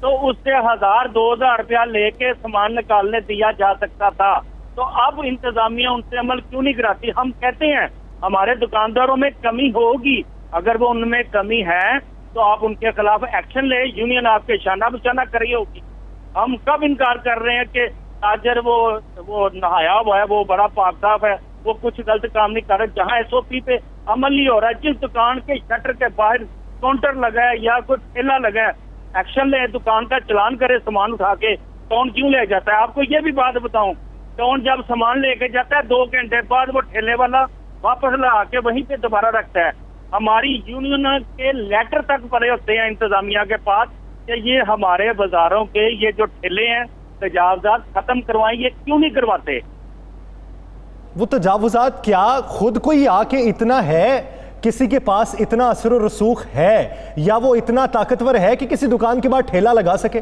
تو اس سے 1000-2000 روپیہ لے کے سامان نکالنے دیا جا سکتا تھا. تو اب انتظامیہ ان سے عمل کیوں نہیں کراتی؟ ہم کہتے ہیں ہمارے دکانداروں میں کمی ہوگی، اگر وہ ان میں کمی ہے تو آپ ان کے خلاف ایکشن لیں. یونین آپ کے شانہ بشانہ کری ہوگی. ہم کب انکار کر رہے ہیں کہ تاجر وہ نہایا ہوا ہے، وہ بڑا پاک صاف ہے، وہ کچھ غلط کام نہیں کر رہے. جہاں ایس او پی پہ عمل نہیں ہو رہا ہے، جس دکان کے شٹر کے باہر کاؤنٹر لگا ہے یا کوئی ٹھیلا لگا ہے، ایکشن لے، دکان کا چلان کرے سامان اٹھا کے. ٹون کیوں لے جاتا ہے؟ آپ کو یہ بھی بات بتاؤں، ٹون جب سامان لے کے جاتا ہے 2 گھنٹے بعد وہ ٹھیلے والا واپس لا کے وہیں پہ دوبارہ رکھتا ہے. ہماری یونین کے لیٹر تک پڑے ہوتے ہیں انتظامیہ کے پاس کہ یہ ہمارے بازاروں کے یہ جو ٹھیلے ہیں تجاوزات ختم کروائیں. یہ کیوں نہیں کرواتے؟ وہ تجاوزات کیا خود کوئی آ کے اتنا ہے، کسی کے پاس اتنا اثر و رسوخ ہے، یا وہ اتنا طاقتور ہے کہ کسی دکان کے بعد ٹھیلا لگا سکے؟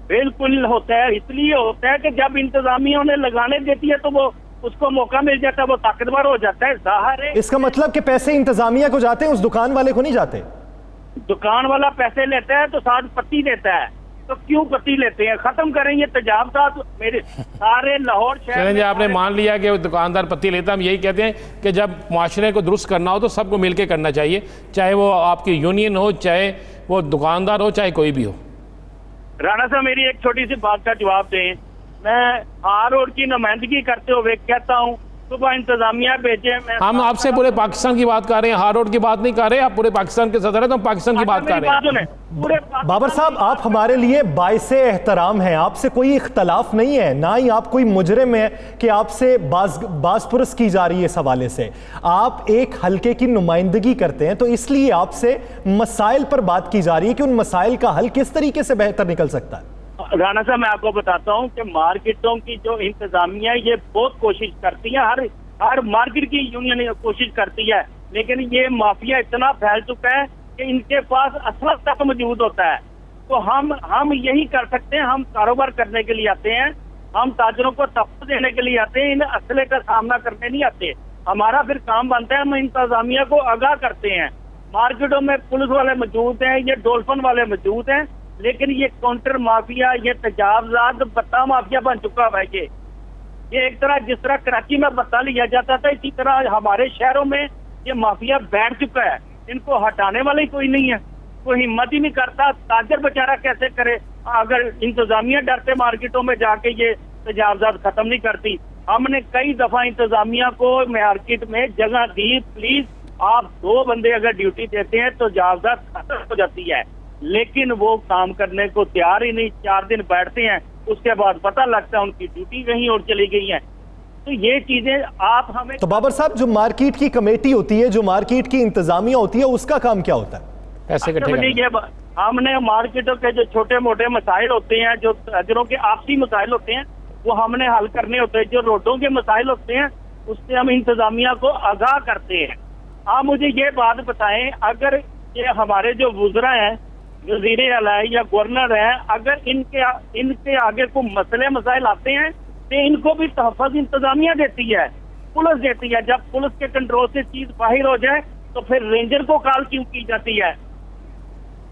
بالکل ہوتا ہے. اس لیے ہوتا ہے کہ جب انتظامیہ انہیں لگانے دیتی ہے تو وہ اس کو موقع مل جاتا ہے، وہ طاقتور ہو جاتا ہے. ظاہر ہے اس کا مطلب کہ پیسے انتظامیہ کو جاتے ہیں، اس دکان والے کو نہیں جاتے؟ دکان والا پیسے لیتا ہے تو ساتھ پتی دیتا ہے. تو کیوں پتی لیتے ہیں؟ ختم کریں یہ تجاوزات. میرے سارے لاہور شہر چلیں جی، آپ نے مان لیا کہ دکاندار پتی لیتا ہے. ہم یہی کہتے ہیں کہ جب معاشرے کو درست کرنا ہو تو سب کو مل کے کرنا چاہیے، چاہے وہ آپ کی یونین ہو، چاہے وہ دکاندار ہو، چاہے کوئی بھی ہو. رانا صاحب میری ایک چھوٹی سی بات کا جواب دیں. میں ہار روڈ کی نمائندگی کرتے ہوئے کہتا ہوں صبح انتظامیہ بھیجے. ہم آپ سے پورے پاکستان کی بات کر رہے ہیں، ہار روڈ کی بات نہیں کر رہے. آپ پورے پاکستان کے صدر ہیں تو ہم پاکستان کی بات کر رہے ہیں. بابر صاحب، آپ ہمارے لیے باعث احترام ہیں، آپ سے کوئی اختلاف نہیں ہے، نہ ہی آپ کوئی مجرم ہے کہ آپ سے باز پرس کی جا رہی ہے اس حوالے سے. آپ ایک حلقے کی نمائندگی کرتے ہیں تو اس لیے آپ سے مسائل پر بات کی جا رہی ہے کہ ان مسائل کا حل کس طریقے سے بہتر نکل سکتا ہے. رانا صاحب میں آپ کو بتاتا ہوں کہ مارکیٹوں کی جو انتظامیہ یہ بہت کوشش کرتی ہے، ہر مارکیٹ کی یونین کوشش کرتی ہے، لیکن یہ مافیا اتنا پھیل چکا ہے کہ ان کے پاس اسلحہ تک موجود ہوتا ہے. تو ہم یہی کر سکتے ہیں، ہم کاروبار کرنے کے لیے آتے ہیں، ہم تاجروں کو تحفظ دینے کے لیے آتے ہیں، ان اسلحے کا سامنا کرنے نہیں آتے. ہمارا پھر کام بنتا ہے ہم انتظامیہ کو آگاہ کرتے ہیں. مارکیٹوں میں پولیس والے موجود ہیں، یہ ڈولفن والے موجود ہیں، لیکن یہ کاؤنٹر مافیا، یہ تجاوزات بتا مافیا بن چکا ہے. یہ ایک طرح جس طرح کراچی میں بتا لیا جاتا تھا، اسی طرح ہمارے شہروں میں یہ مافیا بیٹھ چکا ہے. ان کو ہٹانے والا کوئی نہیں ہے، کوئی ہمت ہی نہیں کرتا. تاجر بیچارہ کیسے کرے اگر انتظامیہ ڈرتے مارکیٹوں میں جا کے یہ تجاوزات ختم نہیں کرتی. ہم نے کئی دفعہ انتظامیہ کو مارکیٹ میں جگہ دی، پلیز آپ 2 بندے اگر ڈیوٹی دیتے ہیں تو تجاوزات ختم ہو جاتی ہے، لیکن وہ کام کرنے کو تیار ہی نہیں. 4 دن بیٹھتے ہیں، اس کے بعد پتہ لگتا ہے ان کی ڈیوٹی کہیں اور چلی گئی ہے. تو یہ چیزیں آپ ہمیں. تو بابر صاحب، جو مارکیٹ کی کمیٹی ہوتی ہے، جو مارکیٹ کی انتظامیہ ہوتی ہے، اس کا کام کیا ہوتا ہے؟ ایسے ہم نے مارکیٹوں کے جو چھوٹے موٹے مسائل ہوتے ہیں، جو تاجروں کے آپسی مسائل ہوتے ہیں، وہ ہم نے حل کرنے ہوتے ہیں. جو روڈوں کے مسائل ہوتے ہیں اس سے ہم انتظامیہ کو آگاہ کرتے ہیں. آپ مجھے یہ بات بتائیں، اگر یہ ہمارے جو وزراء ہیں، وزیر اعلیٰ یا گورنر ہیں، اگر ان کے آگے کوئی مسائل آتے ہیں تو ان کو بھی تحفظ انتظامیہ دیتی ہے، پولیس دیتی ہے. جب پولیس کے کنٹرول سے چیز باہر ہو جائے تو پھر رینجر کو کال کیوں کی جاتی ہے؟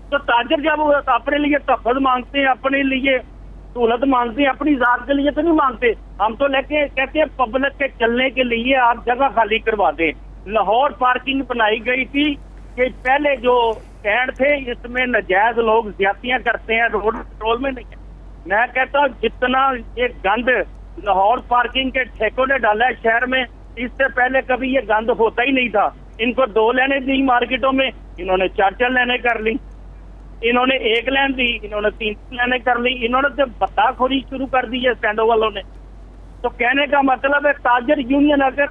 تو تاجر جب اپنے لیے تحفظ مانگتے ہیں، اپنے لیے سہولت مانگتے ہیں، اپنی ذات کے لیے تو نہیں مانگتے. ہم تو لے کے کہتے ہیں پبلک کے چلنے کے لیے آپ جگہ خالی کروا دیں. لاہور پارکنگ بنائی گئی تھی کہ پہلے جو اسٹینڈ تھے اس میں ناجائز لوگ زیادتیاں کرتے ہیں، روڈ کنٹرول میں نہیں ہے. میں کہتا ہوں جتنا یہ گند لاہور پارکنگ کے ٹھیکوں نے ڈالا ہے شہر میں، اس سے پہلے کبھی یہ گند ہوتا ہی نہیں تھا. ان کو 2 لینے دی مارکیٹوں میں، انہوں نے 4 لینے کر لی. انہوں نے 1 لین دی، انہوں نے 3 لینے کر لی. انہوں نے تو بتا خوری شروع کر دی ہے اسٹینڈوں والوں نے. تو کہنے کا مطلب ہے تاجر یونین اگر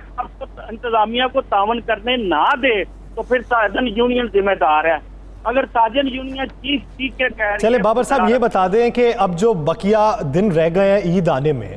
انتظامیہ کو تعاون کرنے نہ دے تو پھر تاجر یونین ذمہ دار ہے. اگر تاجر یونین چیخ کے کہہ رہی ہے. چلے بابر صاحب، یہ بتا دیں کہ اب جو بقیہ دن رہ گئے ہیں عید آنے میں،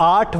8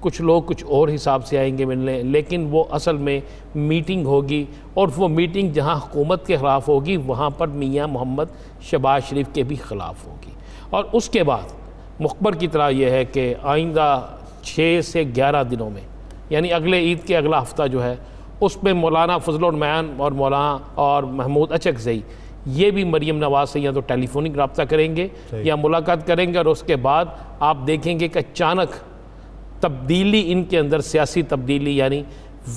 کچھ لوگ کچھ اور حساب سے آئیں گے ملنے، لیکن وہ اصل میں میٹنگ ہوگی، اور وہ میٹنگ جہاں حکومت کے خلاف ہوگی وہاں پر میاں محمد شہباز شریف کے بھی خلاف ہوگی۔ اور اس کے بعد مخبر کی طرح یہ ہے کہ آئندہ 6 سے 11 دنوں میں، یعنی اگلے عید کے اگلا ہفتہ جو ہے، اس میں مولانا فضل الرحمان اور مولانا اور محمود اچکزئی یہ بھی مریم نواز سے یا تو ٹیلی فونک رابطہ کریں گے یا ملاقات کریں گے، اور اس کے بعد آپ دیکھیں گے کہ اچانک تبدیلی ان کے اندر، سیاسی تبدیلی، یعنی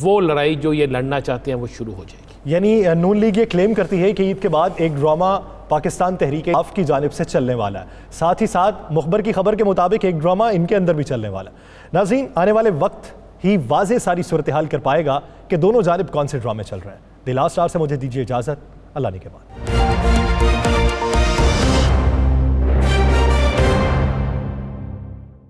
وہ لڑائی جو یہ لڑنا چاہتے ہیں وہ شروع ہو جائے گی۔ یعنی نون لیگ یہ کلیم کرتی ہے کہ عید کے بعد ایک ڈرامہ پاکستان تحریک انصاف کی جانب سے چلنے والا ہے، ساتھ ہی ساتھ مخبر کی خبر کے مطابق ایک ڈرامہ ان کے اندر بھی چلنے والا ہے۔ ناظرین، آنے والے وقت ہی واضح ساری صورتحال کر پائے گا کہ دونوں جانب کون سے ڈرامے چل رہے ہیں۔ دی لاسٹ آور سے مجھے دیجیے اجازت، اللہ نے کے بعد۔